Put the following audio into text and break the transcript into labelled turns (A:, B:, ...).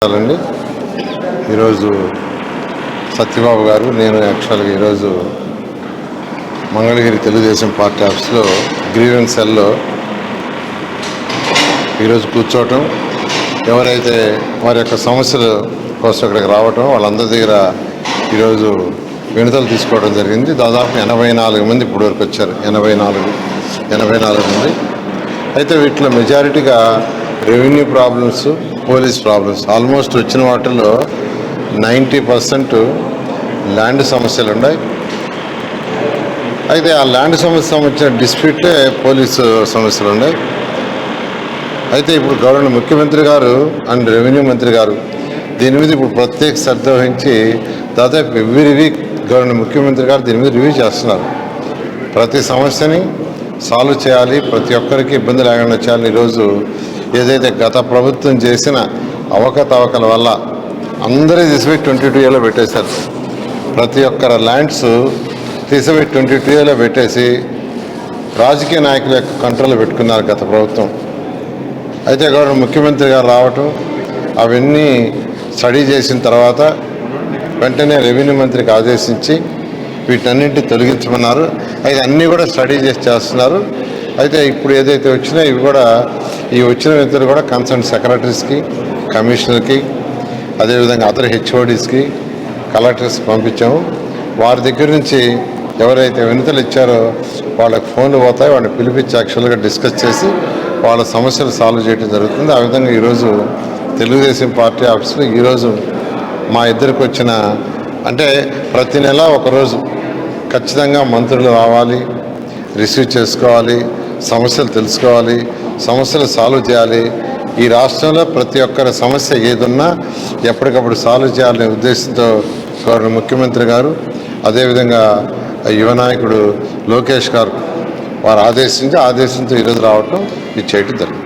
A: అండి ఈరోజు సత్యబాబు గారు నేను యాక్చువల్గా ఈరోజు మంగళగిరి తెలుగుదేశం పార్టీ ఆఫీస్లో గ్రీవెన్స్ సెల్లో ఈరోజు కూర్చోవటం, ఎవరైతే వారి యొక్క సమస్యల కోసం ఇక్కడికి రావటం, వాళ్ళందరి దగ్గర ఈరోజు వినతులు తీసుకోవడం జరిగింది. దాదాపు 84 మంది ఇప్పటి వరకు వచ్చారు. 84 మంది. అయితే వీటిలో మెజారిటీగా revenue problems, police problems. Almost వచ్చిన వాటిల్లో 90% ల్యాండ్ సమస్యలు ఉన్నాయి. అయితే ఆ ల్యాండ్ సమస్య సంబంధించిన డిస్ప్యూటే పోలీసు సమస్యలు ఉన్నాయి. అయితే ఇప్పుడు గవర్నర్ ముఖ్యమంత్రి గారు అండ్ రెవెన్యూ మంత్రి గారు దీని మీద ఇప్పుడు ప్రత్యేక శ్రద్ధ వహించి దాదాపు ఎవ్రీ వీక్ గవర్నర్ ముఖ్యమంత్రి గారు దీని మీద రివ్యూ చేస్తున్నారు. ప్రతి సమస్యని సాల్వ్ చేయాలి, ప్రతి ఒక్కరికి ఇబ్బంది లేకుండా చేయాలి. ఈరోజు ఏదైతే గత ప్రభుత్వం చేసిన అవకతవకల వల్ల అందరూ తీసిపోయి 22Aలో పెట్టేశారు. ప్రతి ఒక్కరి ల్యాండ్స్ తీసిపోయి 22Aలో పెట్టేసి రాజకీయ నాయకుల యొక్క కంట్రోల్లో పెట్టుకున్నారు గత ప్రభుత్వం. అయితే గవర్నర్ ముఖ్యమంత్రి గారు రావటం, అవన్నీ స్టడీ చేసిన తర్వాత వెంటనే రెవెన్యూ మంత్రికి ఆదేశించి వీటన్నింటినీ తొలగించమన్నారు. అయితే అన్నీ కూడా స్టడీ చేస్తున్నారు. అయితే ఇప్పుడు ఏదైతే వచ్చినా ఇవి కూడా ఈ వచ్చిన వ్యక్తులు కూడా కన్సర్న్ సెక్రటరీస్కి, కమిషనర్కి, అదేవిధంగా అదర్ హెచ్ఓడీస్కి, కలెక్టర్స్కి పంపించాము. వారి దగ్గర నుంచి ఎవరైతే వినతులు ఇచ్చారో వాళ్ళకి ఫోన్లు పోతాయి, వాళ్ళని పిలిపించి యాక్చువల్గా డిస్కస్ చేసి వాళ్ళ సమస్యలు సాల్వ్ చేయడం జరుగుతుంది. ఆ విధంగా ఈరోజు తెలుగుదేశం పార్టీ ఆఫీస్లో ఈరోజు మా ఇద్దరికి వచ్చిన, అంటే ప్రతి నెల ఒకరోజు ఖచ్చితంగా మంత్రులు రావాలి, రిసీవ్ చేసుకోవాలి, సమస్యలు తెలుసుకోవాలి, సమస్యలు సాల్వ్ చేయాలి. ఈ రాష్ట్రంలో ప్రతి ఒక్కరి సమస్య ఏదున్నా ఎప్పటికప్పుడు సాల్వ్ చేయాలనే ఉద్దేశంతో గవర్నర్ ముఖ్యమంత్రి గారు, అదేవిధంగా యువ నాయకుడు లోకేష్ గారు వారు ఆదేశంతో ఈరోజు రావటం ఇది చేయటం జరిగింది.